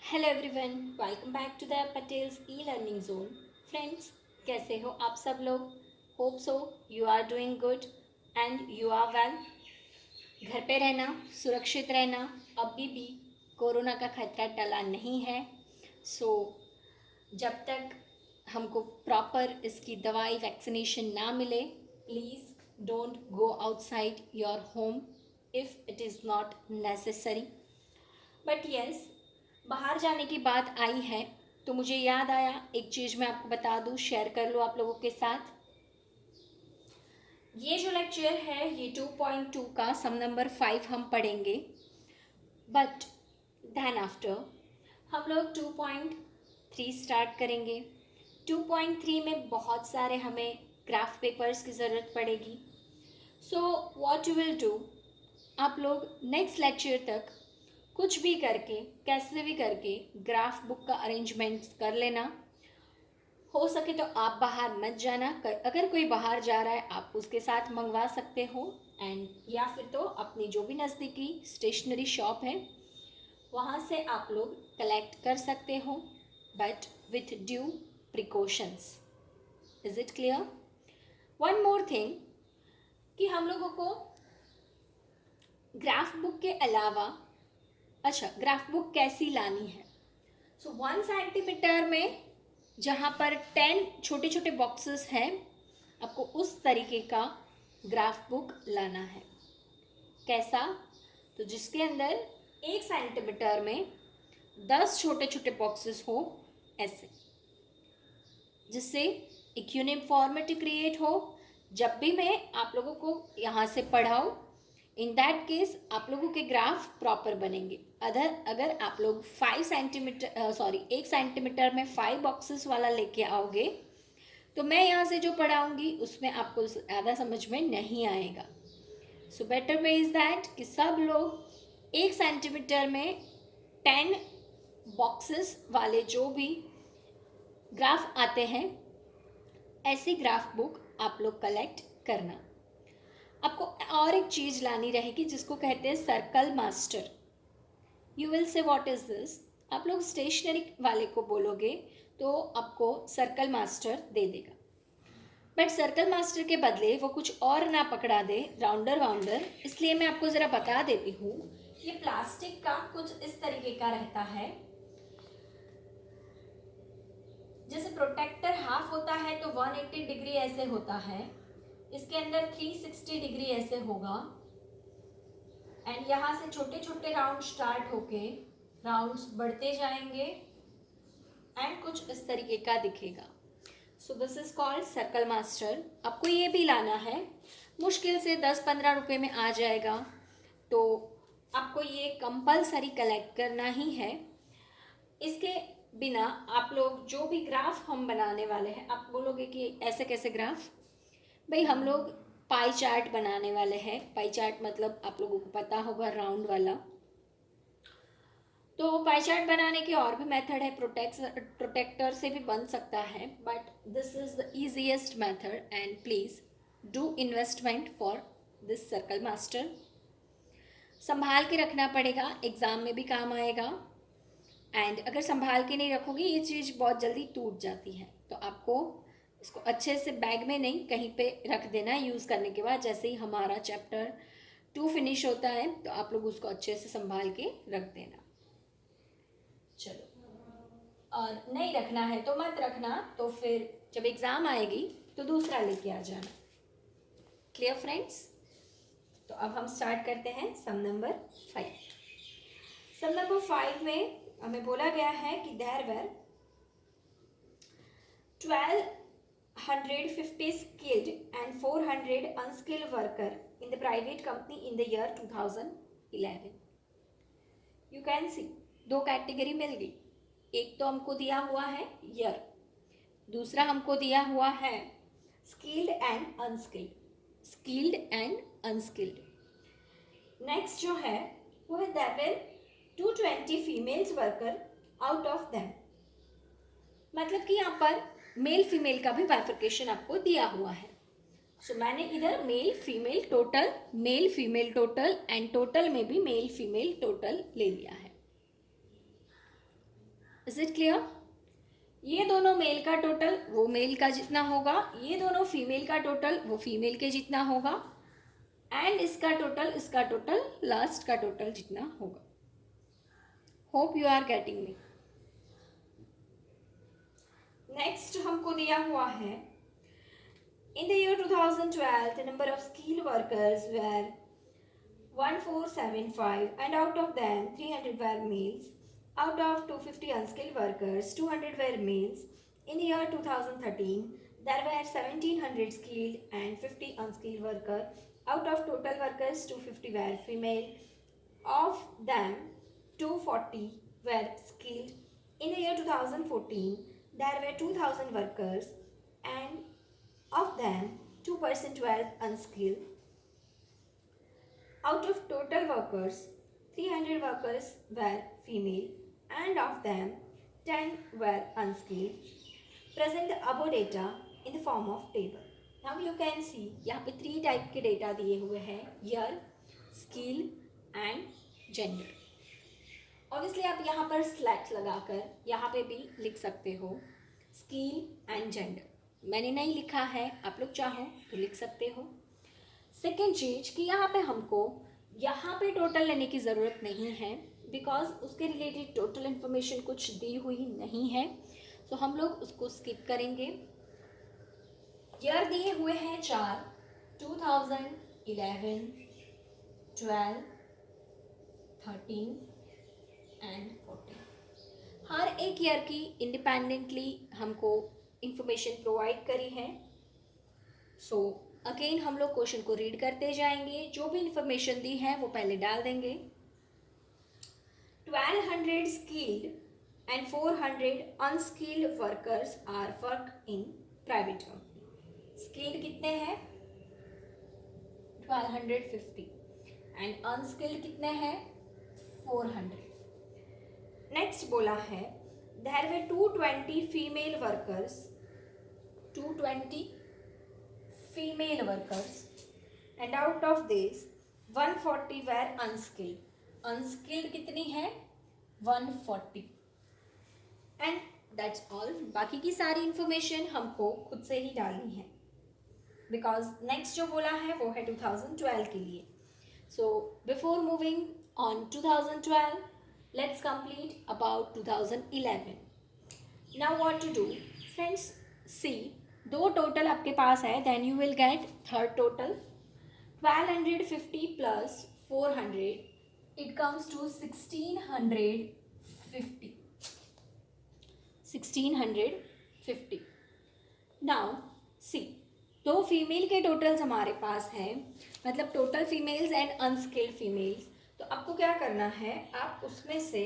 Hello everyone, welcome back to the Patel's e learning zone. Friends, कैसे हो आप सब लोग? Hope so you are doing good and you are well. घर पे रहना, सुरक्षित रहना। अभी भी कोरोना का खतरा टला नहीं है। सो जब तक हमको प्रॉपर इसकी दवाई वैक्सीनेशन ना मिले, please don't go outside your home if it is not necessary. But yes, बाहर जाने की बात आई है तो मुझे याद आया एक चीज़ मैं आपको बता दूं, शेयर कर लूँ आप लोगों के साथ। ये जो लेक्चर है ये 2.2 का सम नंबर 5 हम पढ़ेंगे। बट देन आफ्टर हम लोग 2.3 स्टार्ट करेंगे। 2.3 में बहुत सारे हमें क्राफ्ट पेपर्स की ज़रूरत पड़ेगी। So what you will do, आप लोग नेक्स्ट लेक्चर तक कुछ भी करके, कैसे भी करके ग्राफ बुक का अरेंजमेंट कर लेना। हो सके तो आप बाहर मत जाना। अगर कोई बाहर जा रहा है आप उसके साथ मंगवा सकते हो, एंड या फिर तो अपनी जो भी नज़दीकी स्टेशनरी शॉप है वहाँ से आप लोग कलेक्ट कर सकते हो, but with due precautions. Is it clear? One more thing कि हम लोगों को ग्राफ बुक के अलावा, अच्छा, ग्राफ बुक कैसी लानी है? सो 1 सेंटीमीटर में जहाँ पर 10 छोटे छोटे बॉक्सेस हैं, आपको उस तरीके का ग्राफ बुक लाना है। कैसा? तो जिसके अंदर 1 सेंटीमीटर में 10 छोटे छोटे बॉक्सेस हो, ऐसे, जिससे एक यूनिफॉर्मिटी क्रिएट हो। जब भी मैं आप लोगों को यहाँ से पढ़ाऊँ, इन दैट केस आप लोगों के ग्राफ प्रॉपर बनेंगे। अगर आप लोग 1 सेंटीमीटर में 5 बॉक्सेस वाला लेके आओगे तो मैं यहाँ से जो पढ़ाऊँगी उसमें आपको ज़्यादा समझ में नहीं आएगा। So better way is that कि सब लोग 1 सेंटीमीटर में 10 बॉक्सेस वाले जो भी ग्राफ आते हैं, ऐसी ग्राफ बुक आप लोग कलेक्ट करना। आपको और एक चीज़ लानी रहेगी जिसको कहते हैं circle master. You will say what is this. आप लोग स्टेशनरी वाले को बोलोगे तो आपको सर्कल मास्टर दे देगा, बट सर्कल मास्टर के बदले वो कुछ और ना पकड़ा दे, राउंडर वाउंडर। इसलिए मैं आपको ज़रा बता देती हूँ। ये प्लास्टिक का कुछ इस तरीके का रहता है। जैसे प्रोटेक्टर हाफ होता है तो 180 डिग्री ऐसे होता है, इसके अंदर 360 डिग्री ऐसे होगा, एंड यहाँ से छोटे छोटे राउंड स्टार्ट होके राउंड्स बढ़ते जाएंगे एंड कुछ इस तरीके का दिखेगा। So this is called circle master. आपको ये भी लाना है, मुश्किल से 10-15 रुपये में आ जाएगा। तो आपको ये कंपलसरी कलेक्ट करना ही है। इसके बिना आप लोग जो भी ग्राफ हम बनाने वाले हैं, आप बोलोगे कि ऐसे कैसे ग्राफ? भाई हम लोग पाई चार्ट बनाने वाले हैं। पाई चार्ट मतलब आप लोगों को पता होगा, राउंड वाला। तो पाई चार्ट बनाने के और भी मेथड है, प्रोटेक्टर से भी बन सकता है, but this is the easiest method and please do investment for this circle master. संभाल के रखना पड़ेगा, एग्ज़ाम में भी काम आएगा। एंड अगर संभाल के नहीं रखोगे ये चीज़ बहुत जल्दी टूट जाती है, तो आपको इसको अच्छे से बैग में नहीं कहीं पे रख देना यूज़ करने के बाद। जैसे ही हमारा चैप्टर 2 फिनिश होता है तो आप लोग उसको अच्छे से संभाल के रख देना। चलो, और नहीं रखना है तो मत रखना, तो फिर जब एग्ज़ाम आएगी तो दूसरा लेके आ जाना। Clear friends? तो अब हम स्टार्ट करते हैं सम नंबर 5। सम नंबर 5 में हमें बोला गया है कि there were 1250 skilled and 400 unskilled worker in the private company in the year 2011. You can see, 2 category मिल गई। एक तो हमको दिया हुआ है ईयर, दूसरा हमको दिया हुआ है skilled and unskilled. Skilled and unskilled. Next जो है वो है there were 220 females worker out of them. मतलब कि यहाँ पर मेल फीमेल का भी बाइफर्केशन आपको दिया हुआ है। सो मैंने इधर male female total and total में भी मेल फीमेल टोटल ले लिया है। Is it clear? ये दोनों मेल का टोटल वो मेल का जितना होगा, ये दोनों फीमेल का टोटल वो फीमेल के जितना होगा, एंड इसका टोटल लास्ट का टोटल जितना होगा. Hope you are getting me. Next हमको दिया हुआ है, in the year 2012 the number of skilled workers were 1475 and out of them 300 were males. Out of 250 unskilled workers 200 were males. In the year 2013 there were 1700 skilled and 50 unskilled workers. Out of total workers 250 were female. Of them 240 were skilled. In the year 2014 there were 2000 workers and of them 2% were unskilled. Out of total workers 300 workers were female and of them 10 were unskilled. Present the above data in the form of table. Now you can see यहाँ पे 3 type के data दिए हुए हैं, year, skill and gender. Obviously आप यहाँ पर slash लगाकर यहाँ पे भी लिख सकते हो skill and gender. मैंने नहीं लिखा है, आप लोग चाहो तो लिख सकते हो. सेकेंड चीज कि यहाँ पे हमको यहाँ पे टोटल लेने की ज़रूरत नहीं है, बिकॉज उसके रिलेटेड टोटल इन्फॉर्मेशन कुछ दी हुई नहीं है, सो हम लोग उसको स्किप करेंगे. ईयर दिए हुए हैं 4, 2011, 12, 13 एंड 14. हर एक ईयर की इंडिपेंडेंटली हमको इंफॉर्मेशन प्रोवाइड करी है. सो अगेन हम लोग क्वेश्चन को रीड करते जाएंगे, जो भी इंफॉर्मेशन दी है वो पहले डाल देंगे. 1200 skilled and 400 unskilled workers are work in private company. Skilled कितने हैं? 1250 एंड अनस्किल्ड कितने हैं? 400. नेक्स्ट बोला है there were 220 female workers, 220 female workers and out of this 140 were unskilled. Unskilled कितनी है? 140. and that's all. बाकी की सारी इंफॉर्मेशन हमको खुद से ही डालनी है, बिकॉज नेक्स्ट जो बोला है वो है 2012 के लिए. So before moving on 2012, let's complete about 2011. Now what to do? Friends, see, दो टोटल आपके पास है, then you will get third total. 1250 plus 400, it comes to 1650. 1650. Now see, दो फीमेल के टोटल्स हमारे पास हैं, मतलब total females and unskilled females. तो आपको क्या करना है, आप उसमें से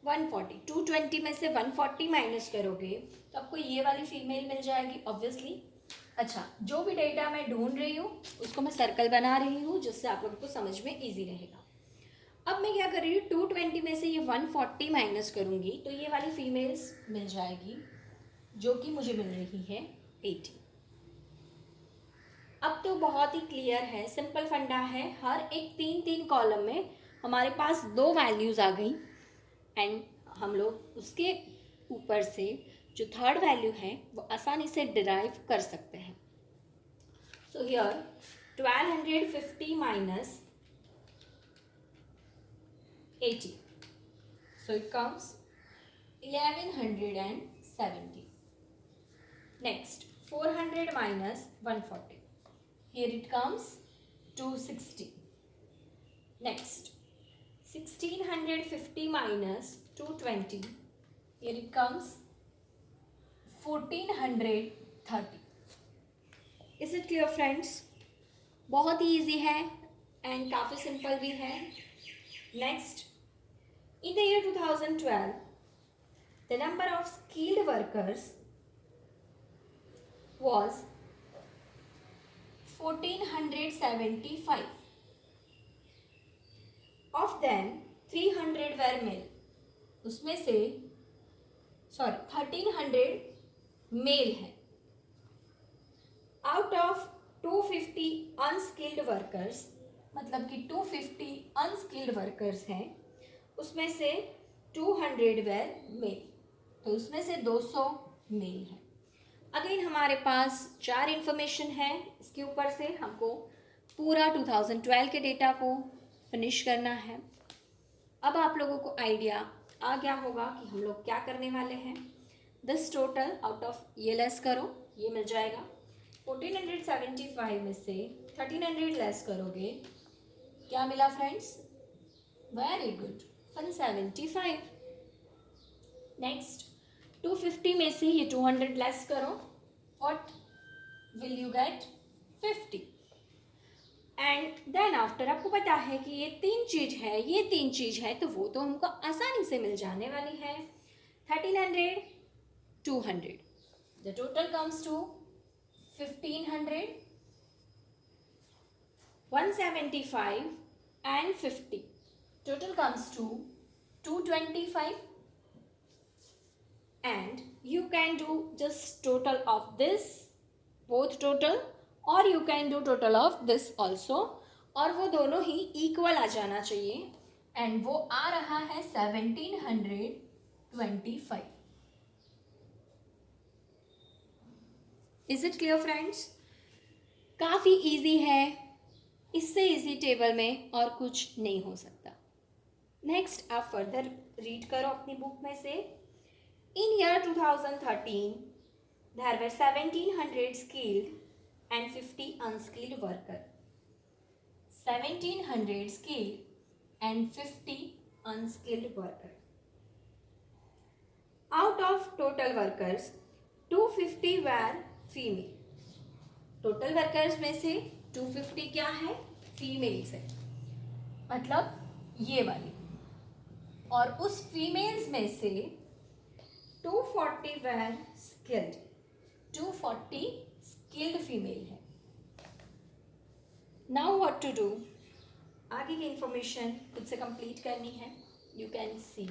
140, 220 में से 140 माइनस करोगे तो आपको ये वाली फीमेल मिल जाएगी ऑब्वियसली. अच्छा, जो भी डेटा मैं ढूंढ रही हूँ उसको मैं सर्कल बना रही हूँ, जिससे आप लोगों को समझ में इजी रहेगा. अब मैं क्या कर रही हूँ, 220 में से ये 140 माइनस करूँगी तो ये वाली फीमेल्स मिल जाएगी, जो कि मुझे मिल रही है 80. अब तो बहुत ही क्लियर है, सिंपल फंडा है. हर एक 3-3 कॉलम में हमारे पास 2 वैल्यूज़ आ गई एंड हम लोग उसके ऊपर से जो थर्ड वैल्यू है वो आसानी से डिराइव कर सकते हैं. So here 1250 minus 80, so it comes 1170. Next 400 minus 140, here it comes 260. Next 1650 minus 220, here it comes 1430. Is it clear friends? बहुत ही easy है and काफ़ी simple भी है. Next, in the year 2012, the number of skilled workers was 1475. Of them 300 were male. उसमें से 1300 mail है. Out of 250 unskilled workers, मतलब कि 250 अनस्किल्ड वर्कर्स हैं, उसमें से 200 वेर मेल. तो उसमें से 200 मेल है। अगेन हमारे पास 4 इन्फॉर्मेशन है, इसके ऊपर से हमको पूरा 2012 के डेटा को फिनिश करना है। अब आप लोगों को आइडिया आ गया होगा कि हम लोग क्या करने वाले हैं। दिस टोटल आउट ऑफ ये लेस करो, ये मिल जाएगा। 1475 में से 1300 लेस करोगे, क्या मिला फ्रेंड्स? Very good, 175। नेक्स्ट 250 में से ये 200 लेस करो, what will you get? 50। And then after आपको पता है कि ये 3 चीज़ है, ये 3 चीज़ है, तो वो तो हमको आसानी से मिल जाने वाली है। 1300, 200, the total comes to 1500, 175 and 50, total comes to 225, and you can do just total of this, both total, or you can do total of this also, और वो दोनों ही इक्वल आ जाना चाहिए, एंड वो आ रहा है 1725। Is it clear friends? काफ़ी easy है, इससे इजी टेबल में और कुछ नहीं हो सकता। नेक्स्ट आप फर्दर रीड करो अपनी बुक में से। इन year 2013 there were 1700 skilled and 50 unskilled worker. 1700 skilled and 50 unskilled worker. Out of total workers 250 were female. Total workers में से 250 क्या है? फीमेल्स है, मतलब ये वाली। और उस फीमेल्स में से 240 were skilled. 240 skilled फीमेल है। Now what to do? आगे की इंफॉर्मेशन खुद से कंप्लीट करनी है। यू कैन सी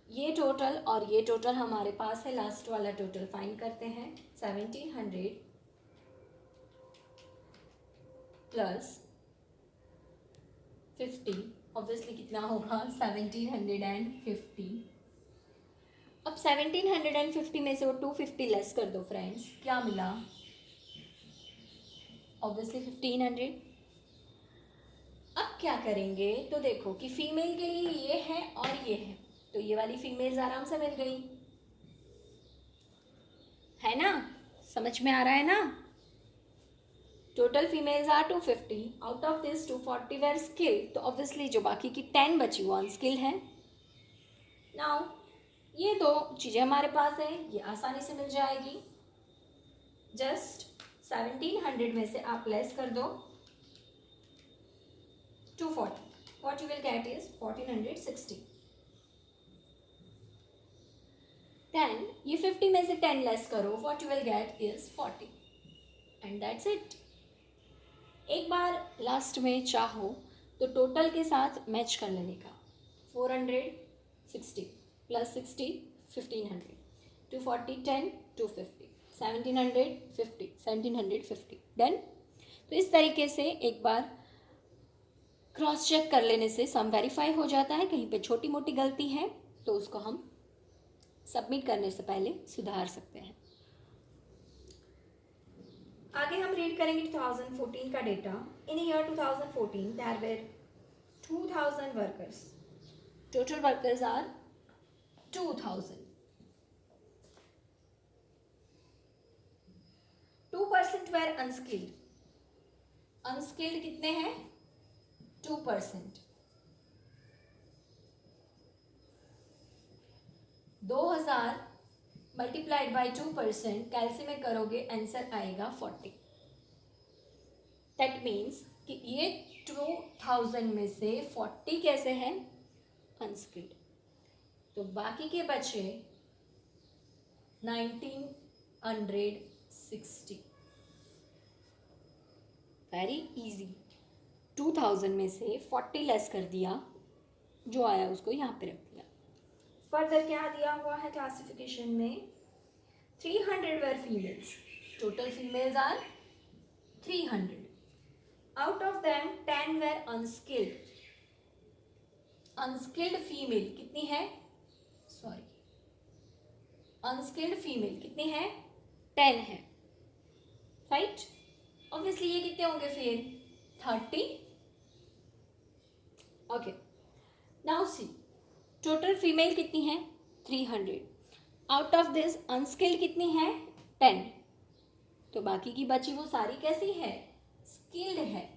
ये टोटल और ये टोटल हमारे पास है। लास्ट वाला टोटल फाइंड करते हैं। 1700 प्लस 50, ऑब्वियसली कितना होगा? 1750। अब 1750 में से वो 250 लेस कर दो फ्रेंड्स, क्या मिला? ऑब्वियसली 1500। अब क्या करेंगे? तो देखो कि फीमेल के लिए ये है और ये है, तो ये वाली फीमेल्स आराम से मिल गई, है ना? समझ में आ रहा है ना? Total females are 250, out of this 240 were skill, तो ऑब्वियसली जो बाकी की 10 बची वो अनस्किल है। नाउ ये दो चीज़ें हमारे पास है, ये आसानी से मिल जाएगी। जस्ट 1700 में से आप लेस कर दो 240, what you will get is 1460। then ये 50 में से 10 लेस करो, what you will get is 40, and that's it। एक बार लास्ट में चाहो तो टोटल के साथ मैच कर लेने का। 460 प्लस 60 1500, 240 10 250, 1750 1750 डन। तो इस तरीके से एक बार क्रॉस चेक कर लेने से सम वेरीफाई हो जाता है। कहीं पे छोटी मोटी गलती है तो उसको हम सबमिट करने से पहले सुधार सकते हैं। आगे हम रीड करेंगे 2014 का data. In year 2014 there were 2000 workers, total workers are 2000। 2% were unskilled, unskilled कितने हैं? 2%। 2000 मल्टीप्लाइड बाई 2%, कैलसी में करोगे आंसर आएगा 40। दैट मीन्स कि ये 2000 में से 40 कैसे हैं? अनस्किल्ड। तो बाकी के बचे 1960। Very easy. 2000 में से 40 लेस कर दिया, जो आया उसको यहाँ पे रख दिया। फर्दर क्या दिया हुआ है क्लासिफिकेशन में? 300 were females, total females are 300। Out of them 10 were unskilled. Unskilled female कितनी है? सॉरी अनस्किल्ड फीमेल कितनी है? 10 है, राइट? ऑब्वियसली ये कितने होंगे फिर? 30. Okay, now see, total female कितनी है? 300. आउट ऑफ दिस अनस्किल्ड कितनी है? 10. तो बाकी की बची वो सारी कैसी है? स्किल्ड है.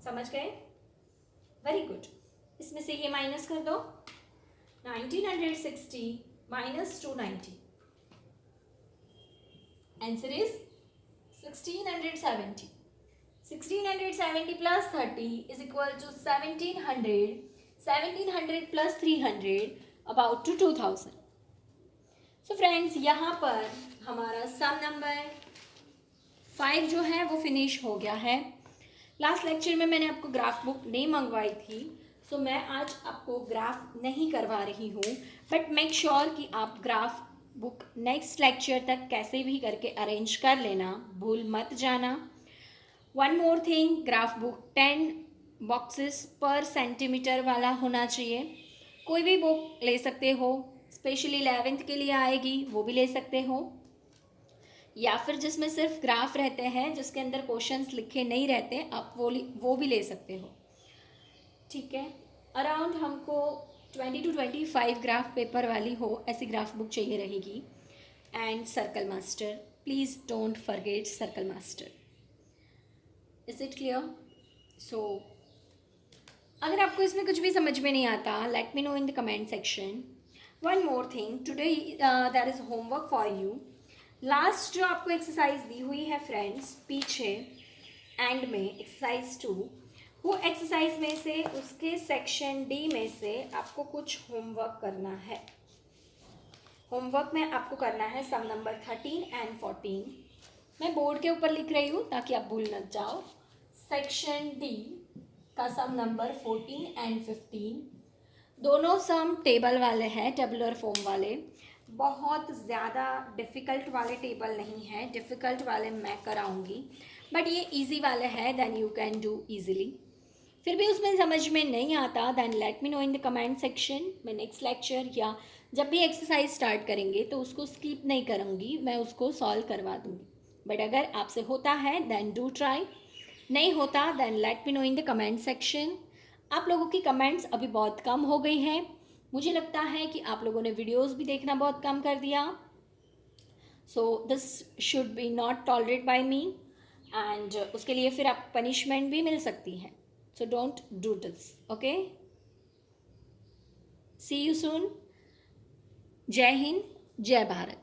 समझ गए? Very good. इसमें से ये माइनस कर दो. 1960 minus 290. Answer is 1670. 1670 plus 30 is equal to 1700. 1700 plus 300 about to 2000. So friends, यहाँ पर हमारा सम नंबर 5 जो है वो फिनिश हो गया है. लास्ट लेक्चर में मैंने आपको ग्राफ बुक नहीं मंगवाई थी, सो मैं आज आपको ग्राफ नहीं करवा रही हूँ, बट मेक श्योर कि आप ग्राफ बुक नेक्स्ट लेक्चर तक कैसे भी करके अरेंज कर लेना, भूल मत जाना. One more thing, graph book 10 boxes पर सेंटीमीटर वाला होना चाहिए. कोई भी बुक ले सकते हो, स्पेशली 11th के लिए आएगी वो भी ले सकते हो, या फिर जिसमें सिर्फ ग्राफ रहते हैं, जिसके अंदर क्वेश्चंस लिखे नहीं रहते, आप वो भी ले सकते हो. ठीक है, अराउंड हमको 20 to 25 ग्राफ पेपर वाली हो ऐसी ग्राफ बुक चाहिए रहेगी. And circle master, please don't forget circle master. Is it clear? So अगर आपको इसमें कुछ भी समझ में नहीं आता, let me know in the comment section. One more thing, today there is homework for you. Last जो आपको एक्सरसाइज दी हुई है फ्रेंड्स, पीछे एंड में एक्सरसाइज 2, वो एक्सरसाइज में से उसके सेक्शन डी में से आपको कुछ होमवर्क करना है. होमवर्क में आपको करना है सम नंबर 13 एंड 14. मैं बोर्ड के ऊपर लिख रही हूँ ताकि आप भूल न जाओ. सेक्शन डी का सम नंबर 14 एंड 15. दोनों सम टेबल वाले हैं, टेबुलर फॉर्म वाले. बहुत ज़्यादा डिफ़िकल्ट वाले टेबल नहीं है, डिफ़िकल्ट वाले मैं कराऊंगी, बट ये इजी वाले हैं, then you can do easily. फिर भी उसमें समझ में नहीं आता, then let me know in the comment section. मैं नेक्स्ट लेक्चर या जब भी एक्सरसाइज स्टार्ट करेंगे तो उसको स्किप नहीं करूँगी, मैं उसको सॉल्व करवा दूँगी. बट अगर आपसे होता है देन डू ट्राई, नहीं होता then let me know in the comment section. आप लोगों की कमेंट्स अभी बहुत कम हो गई हैं. मुझे लगता है कि आप लोगों ने वीडियोस भी देखना बहुत कम कर दिया. So this should be not tolerate by me, and उसके लिए फिर आपको पनिशमेंट भी मिल सकती है. So don't do this. Okay, see you soon. जय हिंद, जय भारत.